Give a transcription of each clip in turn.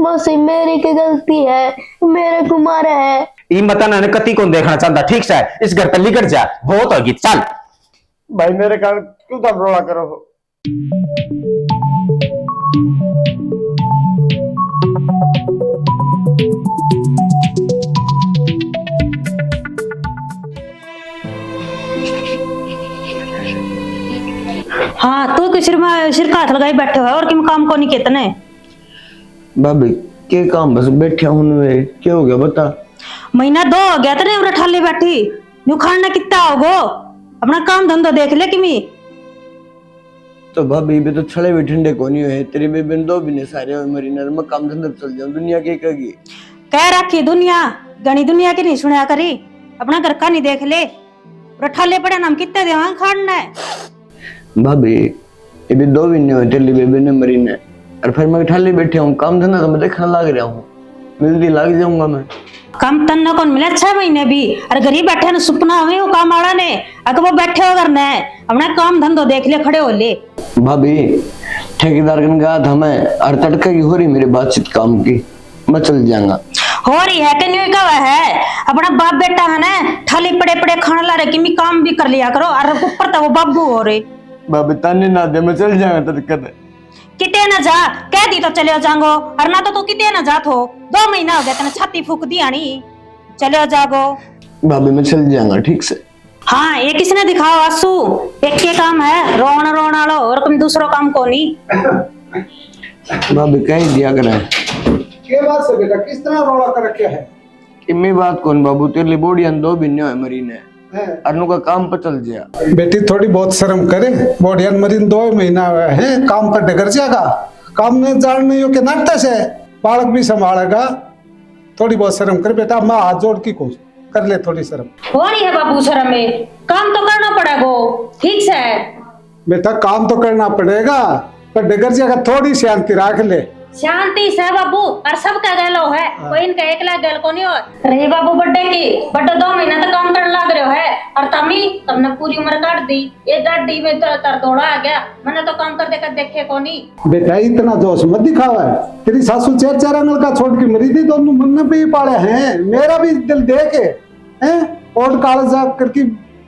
मौसी मेरी की गलती है, मेरे को मारा है। ई मता ना कति को देखना चाहता, ठीक से इस घर पर निकल जा, बहुत होगी, चल। भाई मेरे कारण क्यों तब रोला करो हो? हाँ तू सिर का हाथ लगाई बैठे हो और किम काम को नहीं कितने। भाभी के काम बस बैठे हूं, क्या हो गया बता। महीना 2 हो गया तेरे उरे ठाले बैठी, न्यू खाना कितना होगो, अपना काम धंधा देख ले किमी। तो भाभी भी तो छड़े भी ठंडे को नहीं हुए, तेरी बेबी 2 महीने सारे हो मरी ना, मैं काम धंधा चल जाऊं, दुनिया के कहेगी। कह रखी दुनिया गणी दुनिया की नहीं सुनया करी, अपना घर का नहीं देख ले, रठाले पड़े नाम कितने देवा खाना है। भाभी ये भी 2 महीने हुए तेरी बेबी ने मरी ने, और फिर मैं ठाले बैठे हूँ, काम धंधा तो मैं देखने लग रहा हूँ, मिलती लग जाऊंगा मैं। काम तन्ना कौन मिले 6 महीने भी, अरे गरीब बैठे न सुपना हमें वो काम आड़ा ने, अगर वो बैठे हो करना है, अपना काम धंधो देख ले, खड़े हो ले। भाभी ठेकेदार ने कहा था मैं, और तड़का की हो रही मेरी बातचीत काम की, मैं चल जाऊंगा। हो रही है कि नहीं कहा है, अपना बाप बेटा है ना, थाली पड़े पड़े खाना ला रहे कि काम भी कर लिया करो, और ऊपर तो वो बाबू हो रहे। भाभी ताने ना दे, मैं चल जाऊंगा तड़का। किते न जा, कह दी तो चले जाओ, और ना तो तू किते न जा थो, 2 महीना हो गया तेने छाती फूक दी आनी, चले जागो। भाभी मैं चल जाऊंगा ठीक से। हाँ ये किसने दिखाओ आंसू, एक के काम है रोना रोना लो, और तुम दूसरो काम को नहीं। भाभी कह दिया करे क्या बात से बेटा, किस तरह रोड़ा कर रखे है? इम्मी बात कौन बाबू, तेरे लिए बोड़ी 2 महीने हुए मरी ने, अनु का काम पर चल गया। बेटी थोड़ी बहुत शर्म करे, बोडियन मरीन 2 महीना हुआ है, काम पर डगर जाएगा, काम में जान नहीं हो के नाटक से बालक भी संभालेगा, थोड़ी बहुत शर्म कर बेटा, मैं हाथ जोड़ की कोशिश कर ले, थोड़ी शर्म। हो रही है बाबू शर्म में, काम तो करना पड़ेगा, ठीक से। बेटा काम तो करना पड़ेगा, पर डगर जाएगा, थोड़ी शांति रख ले। शांति से बाबू, और सब का गलो है, कोई इनका एकला गल को नहीं हो रही बाबू। बड्डे की बड्डे 2 महीना तक काम करने लग रहे है, और तुमने पूरी उम्र काट दी, एक गाड़ी में तर दौड़ा आ गया, मैंने तो काम कर देकर देखे को नहीं। बेटा इतना जोश मत दिखावा है, तेरी सासू 4 आंगल का छोड़ के मरी थी, दोनों मन में भी पाले हैं, मेरा भी दिल देखे हैं, और कागजा करके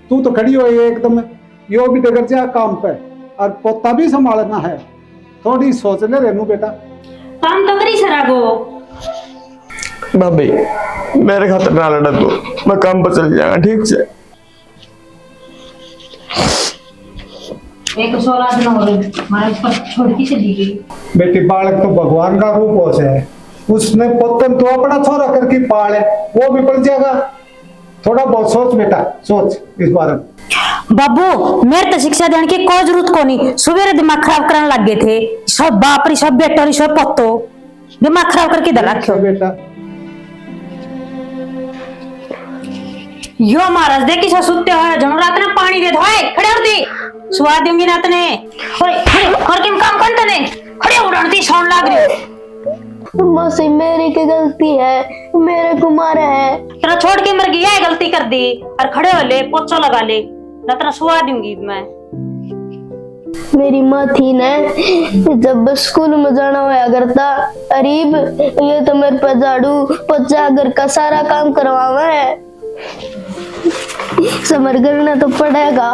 तू तो खड़ी हो एकदम, यो भी डगर जा काम पे, और पोता भी संभालना है, थोड़ी सोच ले रेनू बेटा। काम तो करी सरागो। भाभी मेरे खातर ना लड़ा तू, मैं काम पर चल जाऊंगा ठीक से। एक 16 दिन हो रहे हमारे ऊपर छोड़ के चली गई। बेटी बालक तो भगवान का रूप हो है, उसने पोतन तो अपना छोरा करके पाले, वो भी पड़ जाएगा, थोड़ा बहुत सोच बेटा, सोच इस बारे में। बाबू मेरे तो शिक्षा देने की कोई जरूरत को नहीं, सुबह दिमाग खराब करने लग गए थे, सब बाप री सब बेटा री सब पत्तो, दिमाग खराब करके दला अच्छा बेटा यो महाराज देखी सा सुत्ते हो जनो रात ने पानी दे धोए, खड़े हो दी सुवा दूंगी रात ने, और किम काम करते ने, खड़े उड़ती सौन लग रही। मौसी मेरी की गलती है, मेरे को मारा है। तेरा छोड़ के मर गया है, गलती कर दी, और खड़े हो ले, पोछा लगा ले, ना तेरा सुवा दूंगी मैं। मेरी माँ थी ना, जब स्कूल में जाना होया करता, अरीब ये तो मेरे पे झाड़ू पोछा घर का सारा काम करवावा है, समर करना तो पड़ेगा।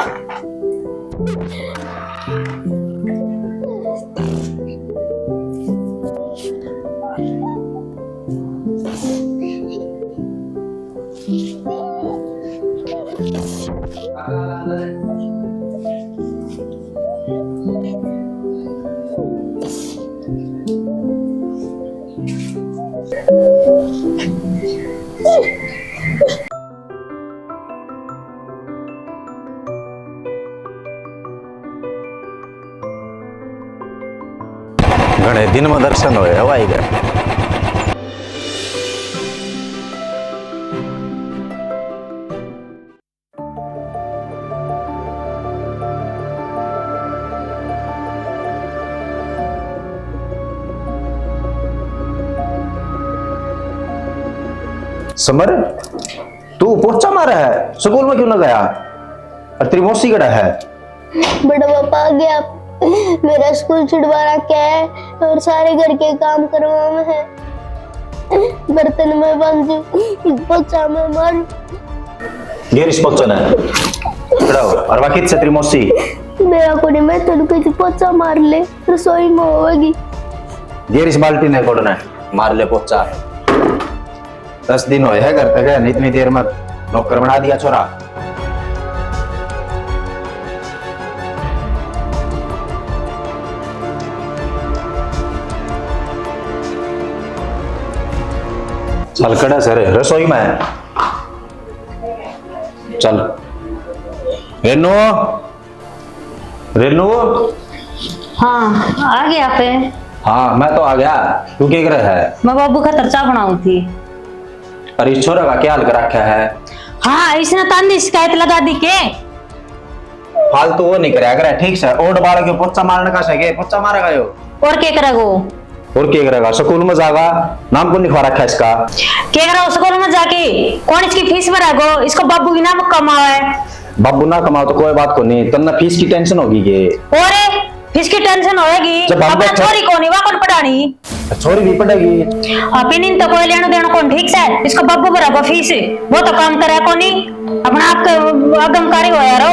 घणे दिन में दर्शन होए हवाई गए। समर तू पोछा मारा है, स्कूल में क्यों ना गया? और तेरी मौसी कड़ा है? बड़ा पापा आ गया, मेरा स्कूल छुड़वा रखा है और सारे घर के काम करवा में है। बर्तन में बांधू, पोछा में मारू। गेरिस पोचा ना खड़ा हो और बाकी से तेरी मौसी मेरा कोने में तेन किसी पोछा मार ले, रसोई में होगी। गेरिस बाल्टी ने कोडना मार ले पोचा। 10 दिन होए है घर पे गए, इतनी देर में नौकर बना दिया छोरा। चल खड़ा सर रसोई में चल। रेनू रेनू हाँ आ गया पे। हाँ मैं तो आ गया, तू क्या कर रहा है? मैं बाबू खातर चाय बनाऊं थी। अरे इस छोरा का क्या हाल कर रखा है? हाँ इसने तांदी शिकायत लगा दी के फालतू वो नहीं कराया करे, ठीक से ओड बाड़ के पोचा मारने का सके पोचा मारेगा यो। और क्या करेगो? और क्या करेगा? स्कूल में जाएगा, नाम कौन लिखवा रखा है इसका? क्या करा स्कूल में जाके? कौन इसकी फीस भरेगो? इसको बाबू की नाम कमाओ है। बाबू ना कमाओ तो कोई बात को नहीं, तन्ना फीस की टेंशन होगी के। और फीस की टेंशन होएगी, जब हम अपना बच्चे- छोरी को नहीं वा कौन पढ़ानी? छोरी भी पड़ेगी। अपिनिन तो कोई लेना देना कौन ठीक से? इसको बाबू भरेगो फीस, वो तो काम करे को नहीं। अपना आप आगमकारी हो यार,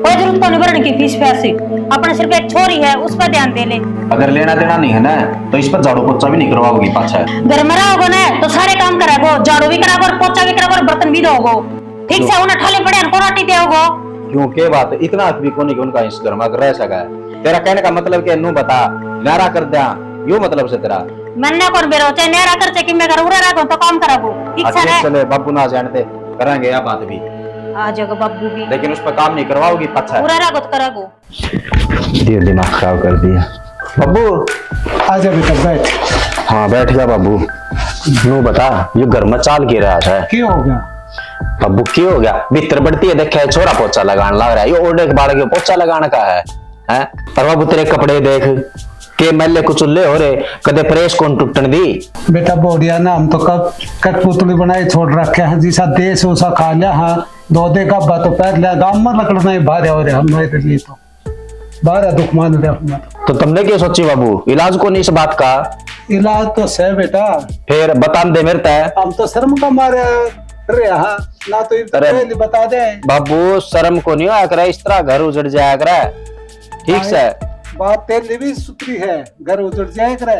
कोई जरूरत को नहीं भरने की फीस पैसे। अपने सिर्फ एक छोरी है उस पर ध्यान दे ले। अगर लेना देना नहीं है ना तो इस पर झाड़ू पोछा भी नहीं करवाओगी पाछा। घर में रहोगे ना तो सारे काम करागो, झाड़ू भी करागो और पोछा भी करागो और बर्तन भी धोगो। ठीक से उन्हें ठाले पड़े को रोटी देओगो। क्यों के बात इतना भी को नहीं कि उनका इस घर में रह सका है। तेरा कहने का मतलब क्या? नू बता नारा कर दिया यो मतलब से तेरा? मैंने कौन बेरो चाहे नेरा कर चाहे कि मैं घर उरा रखो तो काम करागो। ठीक से अच्छे है चले बाबू ना जानते करेंगे या बात भी, आ जाएगा बाबू भी, लेकिन उस पर काम नहीं करवाओगी पाछा। उरा रखो तो करागो। दिमाग खराब कर दिया। बाबू आजा बेटा बैठ। हाँ बैठ गया बाबू। नू बता ये घर में चाल के रहा है? क्यों हो गया? बाबू क्यों हो गया? भीतर बढ़ती है देखे छोरा पोछा लगाने लग रहा है, ये ओढ़े के बाड़ के पोछा लगाने का है हैं? पर बाबू तेरे कपड़े देख के मैले कुचुल्ले हो रहे, कदे प्रेस कौन टूटन दी? बेटा बोरिया ना हम तो कब कठपुतली बनाई छोड़ रखे हैं, जिसा देश उसा खा लिया। हाँ दो दे का बात पैर लिया, गाँव में लकड़ना ही बाहर हो रहे हमारे लिए तो बाहर दुख मान रहे अपना। तो तुमने क्या सोची बाबू? इलाज को नहीं इस बात का? इलाज तो सह बेटा, फिर बता दे मेरे तय। हम तो शर्म का मारे रे। हाँ ना तो ये अरे पहले बता दे। बाबू शर्म को नहीं आया करे, इस तरह घर उजड़ जाया करे। ठीक से बात तेरी भी सुथरी है, घर उजड़ जाए करे,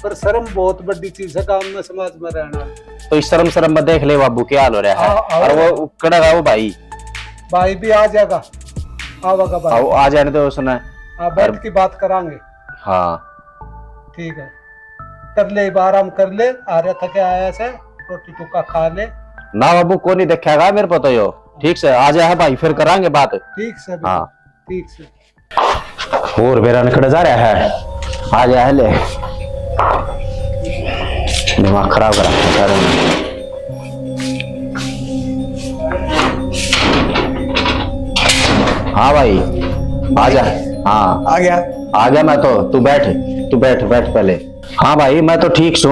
पर शर्म बहुत बड़ी चीज है गांव में समाज में रहना। तो इस शर्म में देख ले बाबू क्या हाल हो रहा है। हाँ, और वो कड़ा वो भाई भाई भी आ जाएगा, आवागा भाई। आ जाने दो उसने। हाँ बैठ की बात करांगे। हाँ ठीक है कर ले, आराम कर ले। आ रहा था क्या आया से रोटी टुका खा ले। ना बाबू को नहीं देखेगा मेरे को तो यो। ठीक से आ जाए भाई फिर करांगे बात। ठीक से बेटा, हाँ ठीक से। और मेरा निकल जा रहा है, आ जाए ले। दिमाग खराब करा सारे ने। हाँ भाई आ जा। हाँ आ गया। आ गया मैं तो। तू बैठ बैठ पहले। हाँ भाई मैं तो ठीक छू,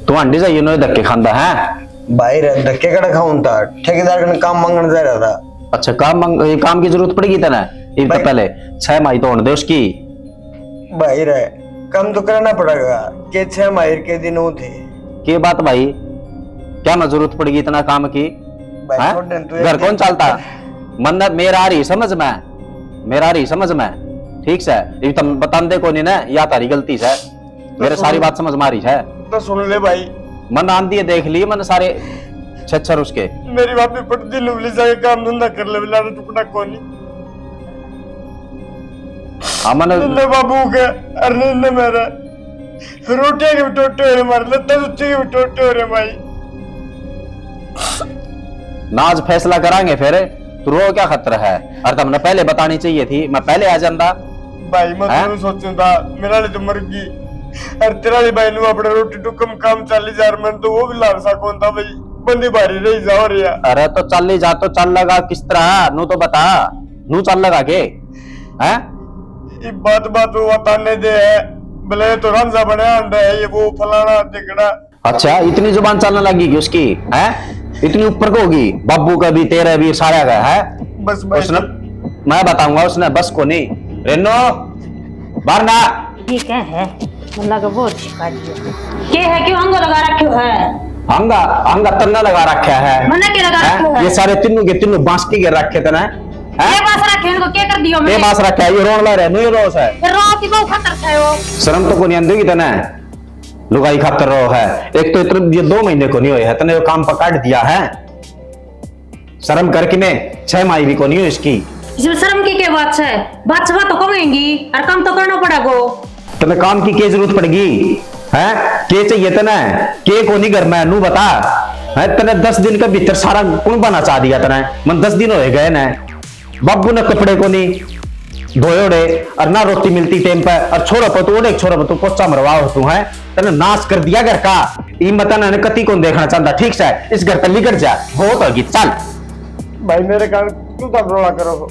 तू अंडी जाइए नो धक्के खांदा है? भाई रे धक्के कड़ा खाऊं था, ठेकेदार का काम मांगने जा रहा था। अच्छा काम की जरूरत पड़ेगी तेना? एक तो पहले 6 माही तो होने दे उसकी। भाई रे काम तो करना पड़ेगा के 6 माहिर के दिन थे। के बात भाई, क्या मैं जरूरत पड़ेगी इतना काम की? भाई हैं? छोड़ दे तू। घर कौन चलता? मन मेरा आ रही समझ में, मेरा आ रही समझ में। ठीक से ये तुम बताते को नहीं ना, या तारी गलती से मेरे सारी बात समझ में आ रही है। तो सुन ले भाई, मन आंदी है देख ली मन सारे छच्छर उसके। मेरी बात पे पड़ती लुबली जाके काम धंधा कर ले, बिला टुकड़ा कोनी। अमन ने बाबू के अरे ने मेरा रोटियां के टोटे हो रहे, मार लत्ता सुच्ची के टोटे हो रहे भाई। नाज फैसला करांगे फिर। तू रो क्या खतरा है? और तुमने पहले बतानी चाहिए थी, मैं पहले आ जाता। भाई मैं तो सोचूं था मेरा लिए तो मर गई, और तेरा लिए भाई नु अपने रोटी टुकम काम 40,000 मन तो वो भी लार सा कौन था भाई, बंदी भारी रही जा रही है। अरे तो चल ही जा, तो चल लगा किस तरह? नू तो बता, नू चल लगा के हैं? ये बात वो बताने दे है, भले तो रंजा बने अंडा है ये वो फलाना टिकड़ा। अच्छा इतनी जुबान चलने लगी कि उसकी है? इतनी ऊपर को होगी? बाबू का भी तेरा भी सारा का है। बस भाई उसने मैं बताऊंगा, उसने बस को नहीं। रेनो बाहर ना। ठीक है मतलब वो शिकायत के है क्यों अंगो लगा रखे है? हंगा हंगा तन्ना लगा रखा है। मना के लगा हैं? रखो है। ये सारे तीनों के तीनों बांस की गिर रखे थे ना। ये बास रखे इनको क्या कर दियो ये मैंने? बांस रखा है, ये रोन ला रहे नु, ये रोस है। फिर रो की बहुत खतर है वो। शर्म तो को नहीं अंदर की तना लुगाई खातर रो है। एक तो इतना ये 2 महीने को नहीं हुए है, तने वो काम पकड़ दिया है। शर्म करके मैं 6 माही भी को नहीं हुई इसकी। इसमें शर्म की क्या बात है? बात सब तो कमेंगी और काम तो करना पड़ेगा। तने काम की क्या जरूरत पड़ेगी है? के चाहिए तना के को नहीं घर में नू बता है। तने 10 दिन के भीतर सारा कौन बना चाह दिया तने? मन 10 दिन हो गए ना, बाबू ने कपड़े को नहीं धोयोड़े और ना रोटी मिलती टाइम पे, और छोरा पर तू छोरा पर तू पोचा मरवाओ तू है। तने नाश कर दिया घर का। ई मता ने कति कौन देखना चाहता। ठीक से इस घर तक निकल जा, बहुत होगी चल। भाई मेरे कारण क्यों तब रोड़ा करो?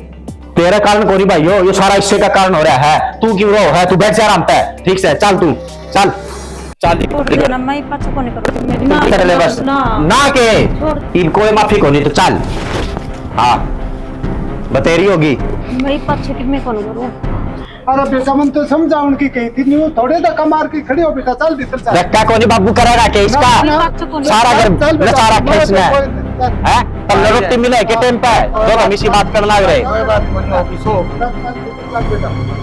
तेरा कारण कोई भाई हो, ये सारा इससे का कारण हो रहा है। तू क्यों रो है? तू बैठ जा आराम पे। ठीक से चल तू चल चल ना मैं पाछो को नहीं करो मेरी माफी कर ले बस ना के इन कोई माफी को नहीं तो चल। हाँ बतेरी होगी मैं पाछो की मैं कौन करूं? अरे बेटा मन तो समझा उनकी कही थी नहीं, वो थोड़े तक मार के खड़ी हो बेटा, चल भीतर चल। रखा को नहीं बाबू करेगा के इसका सारा घर नचारा खींचना है। हैं? तब न रोटी मिले के टाइम पे दोनों हम इसी बात करने लग रहे।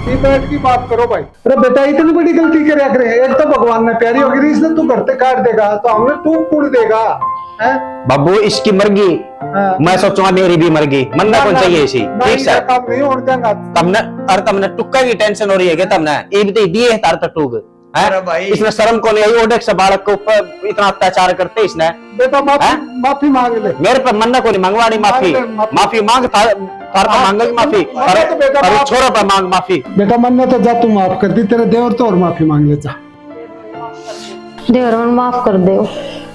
ये बैठ की बात करो भाई। अरे बेटा इतनी बड़ी गलती करे करे, एक तो भगवान ने प्यारी होगी इसने तू घर से काट देगा तो हमने तू कूड़ देगा है। बाबू इसकी मर्गी मैं सोचूंगा मेरी भी मर्गी मनना कौन चाहिए इसी। ठीक से काम नहीं हो जाएगा तमने और तमने टुक्का की टेंशन हो रही है कि तमने ये भी दिए है तार टूक है। इसने शर्म को नहीं आई ओडेक से बालक के ऊपर इतना अत्याचार करते इसने। बेटा माफी मांग ले। मेरे पे मन्ना को नहीं मंगवानी माफी। माफी मांग तार पे मांगेगी माफी और छोरा पे मांग माफी। बेटा मन्ना तो जा तू माफ कर दी, तेरे देवर तो और माफी मांग ले जा। देवर मन माफ कर दे।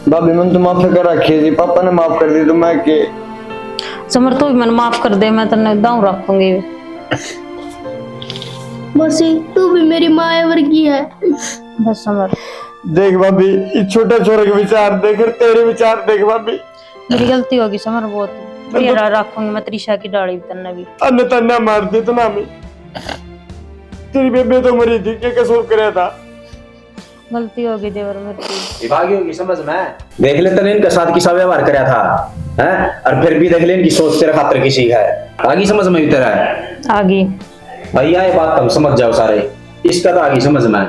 भाभी मन तो माफ कर रखी जी, पापा ने माफ कर दी तो मैं के समर तू भी मन माफ कर दे, मैं तन्ने दाऊ रखूंगी। मौसी तू भी मेरी माँ वर्गी है। बस समर देख भाभी इस छोटे छोरे के विचार देख और तेरे विचार देख भाभी। मेरी गलती होगी समर बहुत। ये रखूंगी मैं त्रिशा की डाली भी तन्ने भी। अन्य तन्ना मार दे तो ना मैं तेरी बेबे तो मरी थी, क्या कसूर करे था? गलती होगी देवर मेरी। विभागी होगी समझ में। देख ले तने इनके साथ किसा व्यवहार करया था हैं, और फिर भी देख ले इनकी सोच तेरे खातिर किसी है आगे समझ में भी तेरा है आगे भैया। ये बात तुम समझ जाओ सारे, इसका तो आगे समझ में।